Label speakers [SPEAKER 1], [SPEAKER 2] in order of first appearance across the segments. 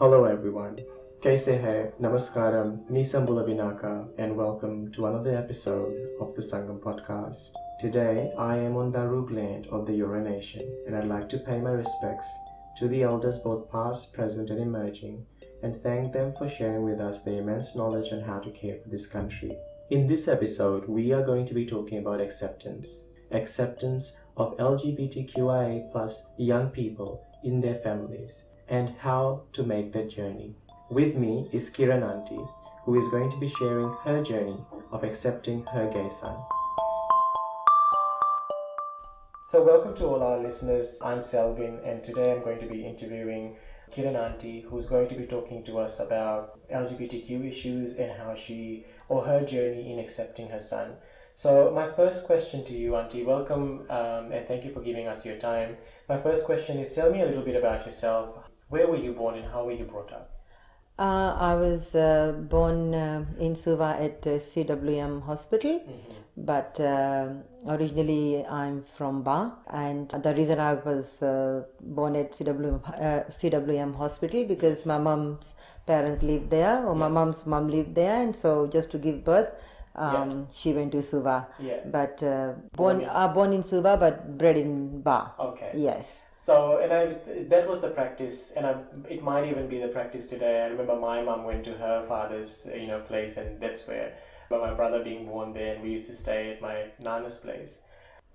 [SPEAKER 1] Hello everyone. Kaise hai? Namaskaram. Nisambula Vinaka and welcome to another episode of the Sangam podcast. Today I am on Darug land of the Eora Nation and I'd like to pay my respects to the elders both past, present and emerging and thank them for sharing with us their immense knowledge on how to care for this country. In this episode, we are going to be talking about acceptance. Acceptance of LGBTQIA plus young people in their families and how to make that journey. With me is Kiran Aunty, who is going to be sharing her journey of accepting her gay son. So welcome to all our listeners. I'm Salvin and today I'm going to be interviewing Kiran Aunty, who's going to be talking to us about LGBTQ issues and how she or her journey in accepting her son. So my first question to you, Aunty, welcome and thank you for giving us your time. My first question is, tell me a little bit about yourself. Where were you born and how were you brought up?
[SPEAKER 2] I was born in Suva at CWM Hospital, but originally I'm from Ba, and the reason I was born at CWM Hospital because my mom's parents lived there, or my mom's mom lived there, and so just to give birth, she went to Suva. But born in Suva, but bred in Ba.
[SPEAKER 1] Okay.
[SPEAKER 2] Yes.
[SPEAKER 1] So, that was the practice, and it might even be the practice today. I remember my mom went to her father's, place, and that's where, but my brother being born there, and we used to stay at my nana's place.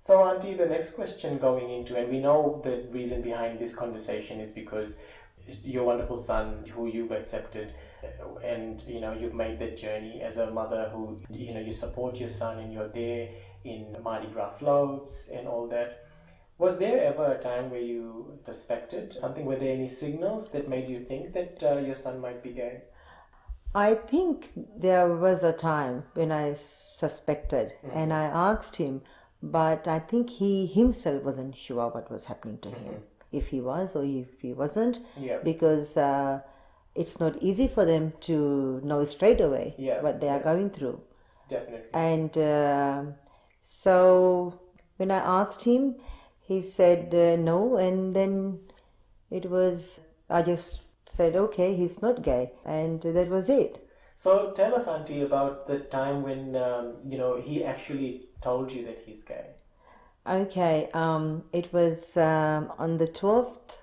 [SPEAKER 1] So, Auntie, the next question going into, and we know the reason behind this conversation is because your wonderful son, who you've accepted, and you've made that journey as a mother who, you support your son, and you're there in Mardi Gras floats and all that. Was there ever a time where you suspected something? Were there any signals that made you think that your son might be gay?
[SPEAKER 2] I think there was a time when I suspected and I asked him, but I think he himself wasn't sure what was happening to him, if he was or if he wasn't, because it's not easy for them to know straight away what they are going through.
[SPEAKER 1] Definitely.
[SPEAKER 2] And so when I asked him, he said no, and then I just said, okay, he's not gay, and that was it.
[SPEAKER 1] So tell us, Auntie, about the time when, he actually told you that he's gay.
[SPEAKER 2] Okay, it was on the 12th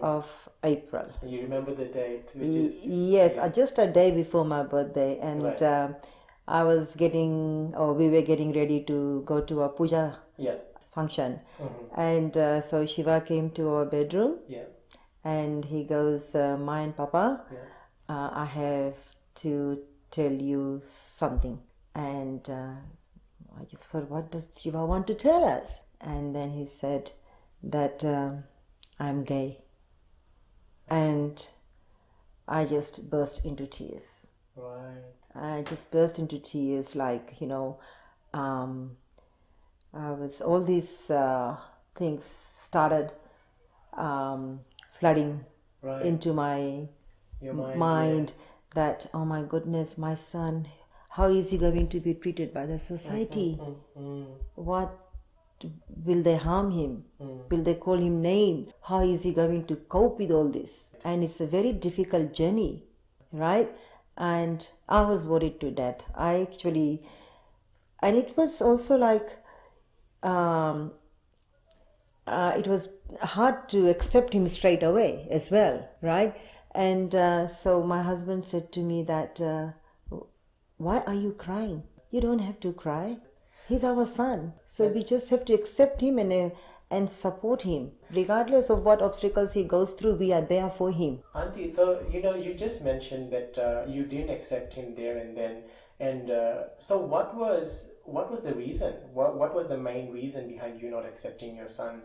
[SPEAKER 2] of April.
[SPEAKER 1] You remember the date, which is...
[SPEAKER 2] Yes, just a day before my birthday, and we were getting ready to go to a puja function, and so Shiva came to our bedroom, and he goes, "Mine, Papa, I have to tell you something." And I just thought, what does Shiva want to tell us? And then he said that I'm gay, and I just burst into tears.
[SPEAKER 1] Right.
[SPEAKER 2] I just burst into tears, all these things started flooding into my mind that, oh my goodness, my son, how is he going to be treated by the society? What will they harm him? Will they call him names? How is he going to cope with all this? And it's a very difficult journey, right? And I was worried to death. And it was also it was hard to accept him straight away as well, right? And so my husband said to me that, why are you crying? You don't have to cry. He's our son. So we just have to accept him and support him. Regardless of what obstacles he goes through, we are there for him.
[SPEAKER 1] Auntie, so, you just mentioned that you didn't accept him there and then. And so what was the reason? What was the main reason behind you not accepting your son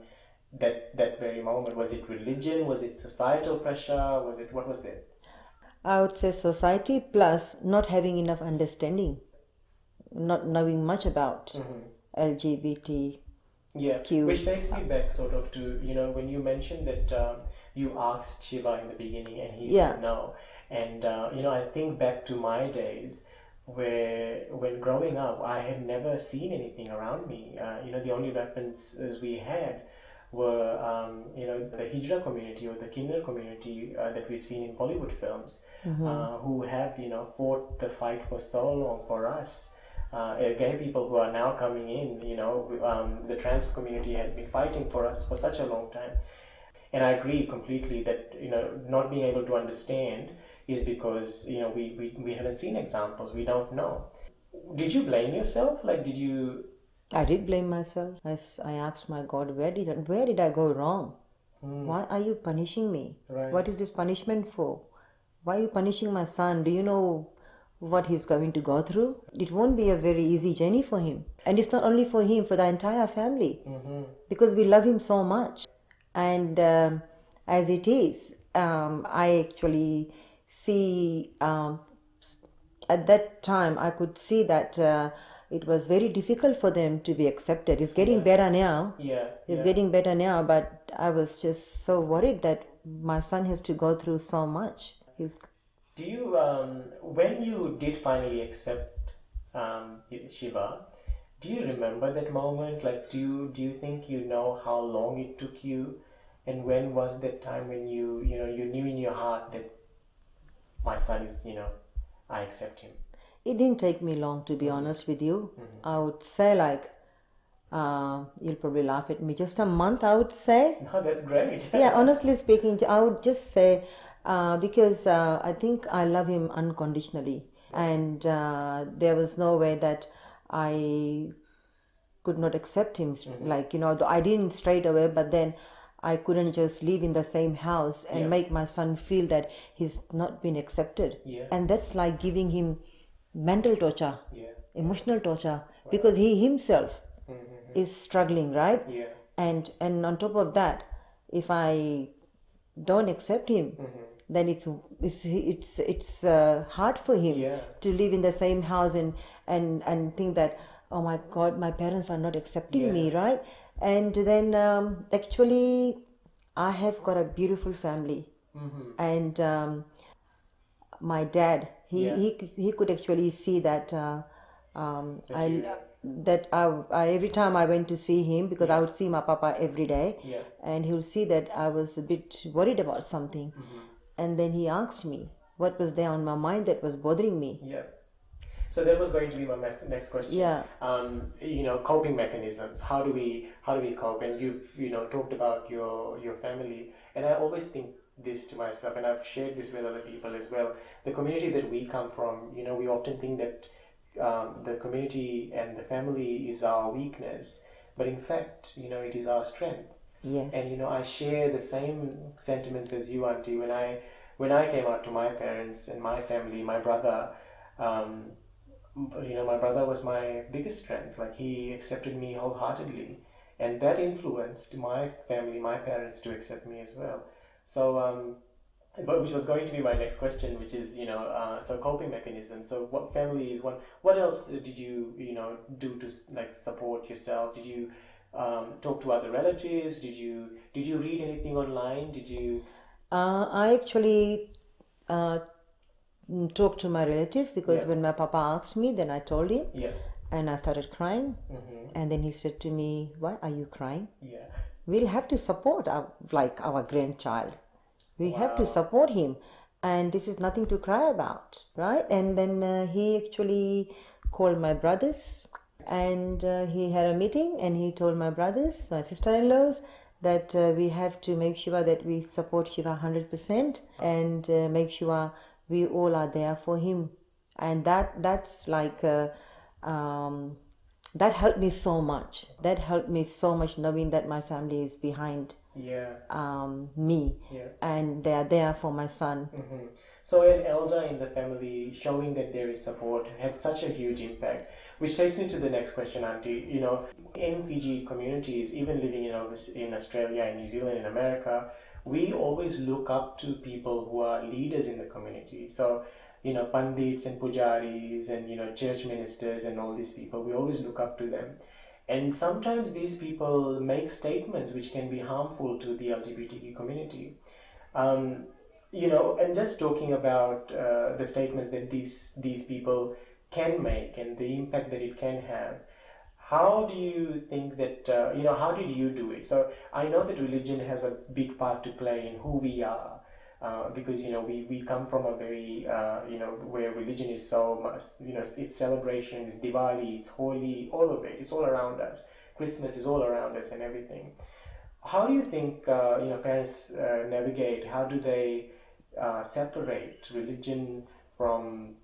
[SPEAKER 1] that very moment? Was it religion? Was it societal pressure? What was it?
[SPEAKER 2] I would say society plus not having enough understanding, not knowing much about LGBTQ.
[SPEAKER 1] Yeah, which takes me back sort of to, when you mentioned that you asked Shiva in the beginning and he said no. And, I think back to my days where when growing up, I had never seen anything around me. The only references we had were, the Hijra community or the Kinder community that we've seen in Bollywood films, who have, fought the fight for so long for us. Gay people who are now coming in, the trans community has been fighting for us for such a long time. And I agree completely that, not being able to understand is because, we haven't seen examples, we don't know. Did you blame yourself?
[SPEAKER 2] I did blame myself. I asked my God, where did I go wrong? Why are you punishing me?
[SPEAKER 1] Right.
[SPEAKER 2] What is this punishment for? Why are you punishing my son? Do you know what he's going to go through? It won't be a very easy journey for him. And it's not only for him, for the entire family. Because we love him so much. And as it is, I actually see, at that time, I could see that it was very difficult for them to be accepted. It's getting better now. It's getting better now, but I was just so worried that my son has to go through so much.
[SPEAKER 1] Do you, when you did finally accept Shiva, do you remember that moment? Do you think you know how long it took you, and when was that time when you knew in your heart that my son is, I accept him?
[SPEAKER 2] It didn't take me long, to be honest with you. I would say you'll probably laugh at me, just a month, I would say.
[SPEAKER 1] No, that's great.
[SPEAKER 2] Yeah, honestly speaking, I would just say, because I think I love him unconditionally. And there was no way that I could not accept him. I didn't straight away, but then I couldn't just live in the same house and make my son feel that he's not been accepted. And that's like giving him mental torture, emotional torture, because he himself is struggling, right? And on top of that, if I don't accept him, then it's hard for him to live in the same house and think that, oh my God, my parents are not accepting me, right? And then actually I have got a beautiful family. And my dad, he could actually see that I every time I went to see him, because I would see my papa every day, and he would see that I was a bit worried about something. And then he asked me what was there on my mind that was bothering me.
[SPEAKER 1] So that was going to be my next question. Coping mechanisms. How do we cope? And you've talked about your family, and I always think this to myself, and I've shared this with other people as well. The community that we come from, we often think that the community and the family is our weakness, but in fact, it is our strength.
[SPEAKER 2] Yes.
[SPEAKER 1] And I share the same sentiments as you, Auntie. When I came out to my parents and my family, my brother, my brother was my biggest strength. He accepted me wholeheartedly, and that influenced my family, my parents, to accept me as well. So, but which was going to be my next question, which is, so coping mechanisms. So what family is one? What else did you, do to support yourself? Did you talk to other relatives? Did you read anything online? Did you?
[SPEAKER 2] I actually talked to my relative, because when my papa asked me, then I told him. And I started crying. And then he said to me, "Why are you crying? We'll have to support our grandchild. We have to support him, and this is nothing to cry about, right?" And then he actually called my brothers, and he had a meeting, and he told my brothers, my sister-in-laws, that we have to make sure that we support Shiva 100%, and make sure we all are there for him. And that's that helped me so much. That helped me so much, knowing that my family is behind me, and they are there for my son.
[SPEAKER 1] So an elder in the family showing that there is support had such a huge impact, which takes me to the next question, Auntie. In Fiji communities, even living in Australia, in New Zealand, in America, we always look up to people who are leaders in the community. So pandits and pujaris and church ministers and all these people, we always look up to them. And sometimes these people make statements which can be harmful to the LGBTQ community. And just talking about the statements that these people can make and the impact that it can have, How do you think that, how did you do it? So I know that religion has a big part to play in who we are, because, we come from a very, where religion is so much, it's celebration, it's Diwali, it's Holi, all of it, it's all around us. Christmas is all around us and everything. How do you think, parents navigate? How do they separate religion from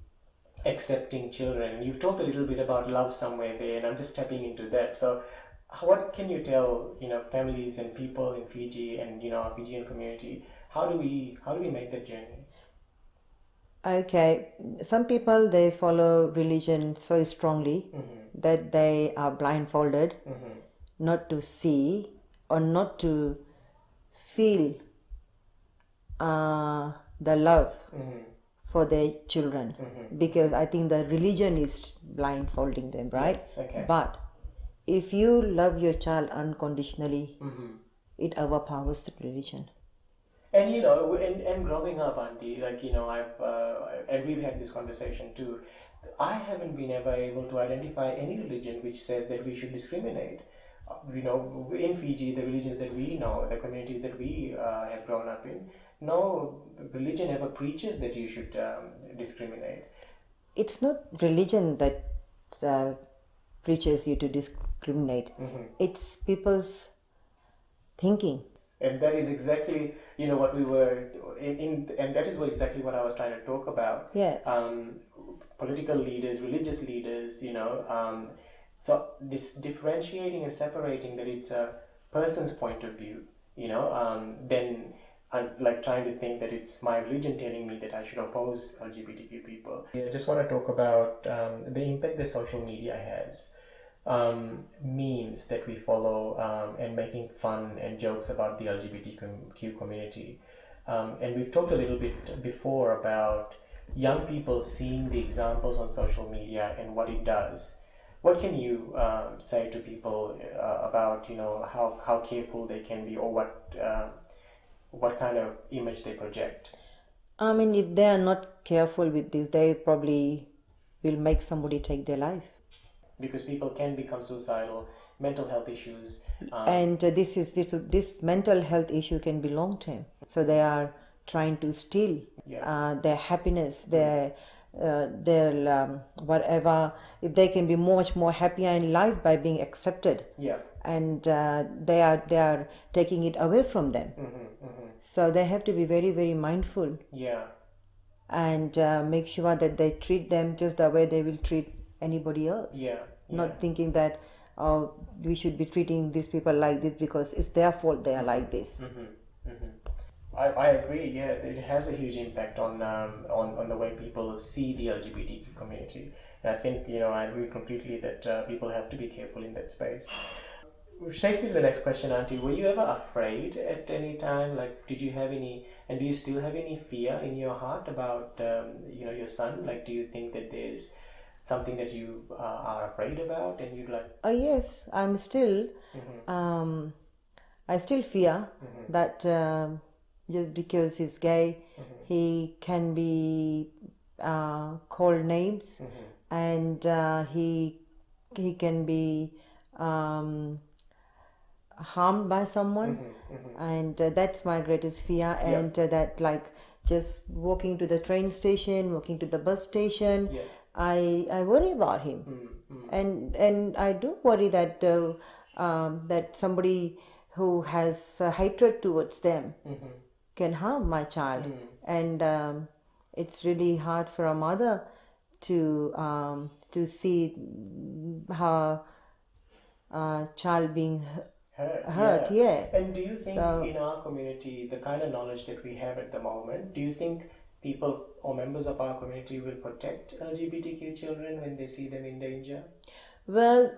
[SPEAKER 1] accepting children? And you've talked a little bit about love somewhere there, and I'm just stepping into that. So what can you tell families and people in Fiji and our Fijian community? How do we make that journey?
[SPEAKER 2] Okay, some people, they follow religion so strongly that they are blindfolded, not to see or not to feel the love for their children, because I think the religion is blindfolding them, right?
[SPEAKER 1] Okay.
[SPEAKER 2] But if you love your child unconditionally, it overpowers the religion.
[SPEAKER 1] And and growing up, Auntie, I've and we've had this conversation too. I haven't been ever able to identify any religion which says that we should discriminate. In Fiji, the religions that we know, the communities that we have grown up in, no religion ever preaches that you should discriminate.
[SPEAKER 2] It's not religion that preaches you to discriminate. It's people's thinking.
[SPEAKER 1] And that is exactly, what we were and that is exactly what I was trying to talk about.
[SPEAKER 2] Yes.
[SPEAKER 1] Political leaders, religious leaders, so this differentiating and separating that it's a person's point of view, then I'm like trying to think that it's my religion telling me that I should oppose LGBTQ people. I just want to talk about the impact that social media has. Memes that we follow and making fun and jokes about the LGBTQ community. And we've talked a little bit before about young people seeing the examples on social media and what it does. What can you say to people about how careful they can be, or what kind of image they project?
[SPEAKER 2] I mean, if they are not careful with this, they probably will make somebody take their life.
[SPEAKER 1] Because people can become suicidal, mental health issues.
[SPEAKER 2] And this mental health issue can be long term. So they are trying to steal their happiness, their whatever. If they can be much more happier in life by being accepted, and they are taking it away from them. So they have to be very, very mindful. And make sure that they treat them just the way they will treat anybody else. Not thinking that we should be treating these people like this because it's their fault they are like this.
[SPEAKER 1] I agree. It has a huge impact on the way people see the LGBTQ community. And I think I agree completely that people have to be careful in that space. Which takes me to the next question, Auntie. Were you ever afraid at any time? Like, did you have any, and do you still have any fear in your heart about your son? Like, do you think that there's something that you are afraid about, and you'd like?
[SPEAKER 2] Yes, I'm still. I still fear that just because he's gay, he can be called names, and he can be harmed by someone, and that's my greatest fear. And that, like, just walking to the train station, walking to the bus station, I worry about him, and I do worry that that somebody who has hatred towards them can harm my child, and it's really hard for a mother to see her child being hurt.
[SPEAKER 1] And do you think in our community, the kind of knowledge that we have at the moment, do you think people or members of our community will protect LGBTQ children when they see them in danger?
[SPEAKER 2] Well,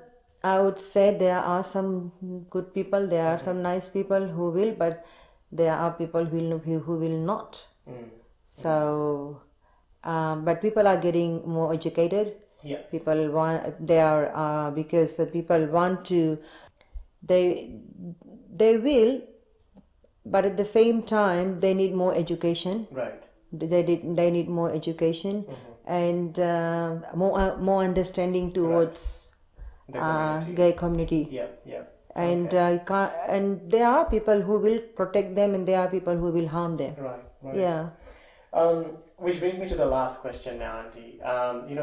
[SPEAKER 2] I would say there are some good people, there are some nice people who will, but there are people who will not. So, but people are getting more educated. People want, because people want to, they will, but at the same time they need more education. They need more education and more understanding towards gay community.
[SPEAKER 1] Yeah, yeah.
[SPEAKER 2] And
[SPEAKER 1] Okay.
[SPEAKER 2] you can't, and there are people who will protect them, and there are people who will harm them.
[SPEAKER 1] Right, right.
[SPEAKER 2] Yeah.
[SPEAKER 1] Which brings me to the last question now, Auntie.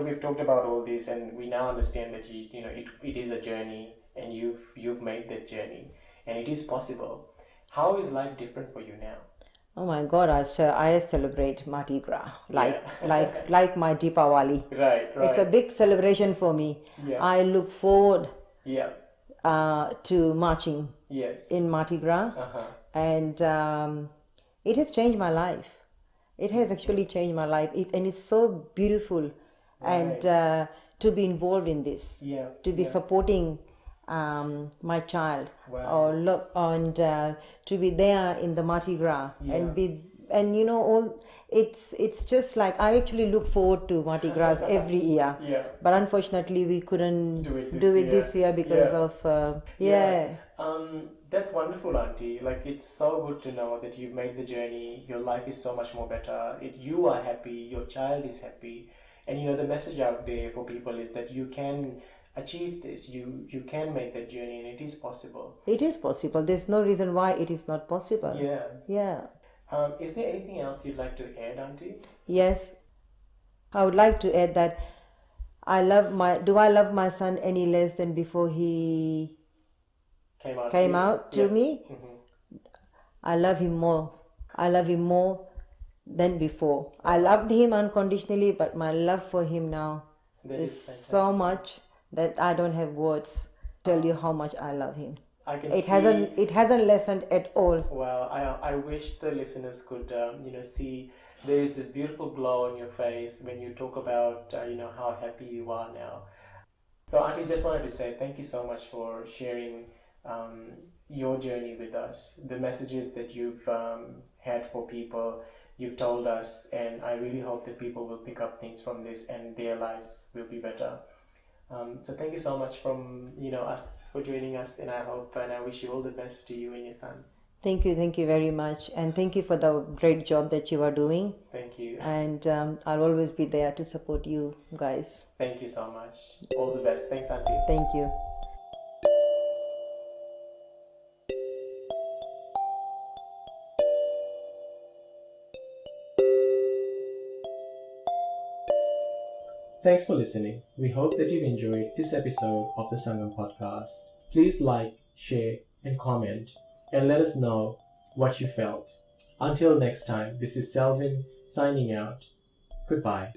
[SPEAKER 1] We've talked about all this, and we now understand that it is a journey, and you've made that journey, and it is possible. How is life different for you now?
[SPEAKER 2] Oh my God! I celebrate Mardi Gras
[SPEAKER 1] Yeah.
[SPEAKER 2] like my Deepavali.
[SPEAKER 1] Right, right.
[SPEAKER 2] It's a big celebration for me.
[SPEAKER 1] Yeah.
[SPEAKER 2] I look forward
[SPEAKER 1] Yeah.
[SPEAKER 2] to marching
[SPEAKER 1] Yes.
[SPEAKER 2] in Mardi Gras, and it has changed my life. It has actually changed my life, and it's so beautiful, and to be involved in this, to be supporting my child, and to be there in the Mardi Gras, and all. It's just like I actually look forward to Mardi Gras every year.
[SPEAKER 1] Yeah.
[SPEAKER 2] But unfortunately, we couldn't
[SPEAKER 1] do it
[SPEAKER 2] this year because of
[SPEAKER 1] That's wonderful, Auntie. Like, it's so good to know that you've made the journey. Your life is so much more better. You are happy. Your child is happy. And the message out there for people is that you can achieve this. You can make that journey, and it is possible.
[SPEAKER 2] It is possible. There's no reason why it is not possible.
[SPEAKER 1] Yeah.
[SPEAKER 2] Yeah.
[SPEAKER 1] Is there anything else you'd like to add, Auntie?
[SPEAKER 2] Yes. I would like to add that do I love my son any less than before he came out to me?
[SPEAKER 1] Mm-hmm.
[SPEAKER 2] I love him more. I love him more than before. I loved him unconditionally, but my love for him now is so much that I don't have words to tell you how much I love him. It hasn't lessened at all.
[SPEAKER 1] Well, I wish the listeners could see there is this beautiful glow on your face when you talk about how happy you are now. So, Auntie, just wanted to say thank you so much for sharing your journey with us, the messages that you've had for people, you've told us, and I really hope that people will pick up things from this and their lives will be better. So thank you so much from us for joining us, and I hope and I wish you all the best to you and your son.
[SPEAKER 2] Thank you very much, and thank you for the great job that you are doing.
[SPEAKER 1] Thank you.
[SPEAKER 2] And I'll always be there to support you guys.
[SPEAKER 1] Thank you so much. All the best. Thanks, Auntie.
[SPEAKER 2] Thank you.
[SPEAKER 1] Thanks for listening. We hope that you've enjoyed this episode of the Sangam Podcast. Please like, share, and comment, and let us know what you felt. Until next time, this is Salvin signing out. Goodbye.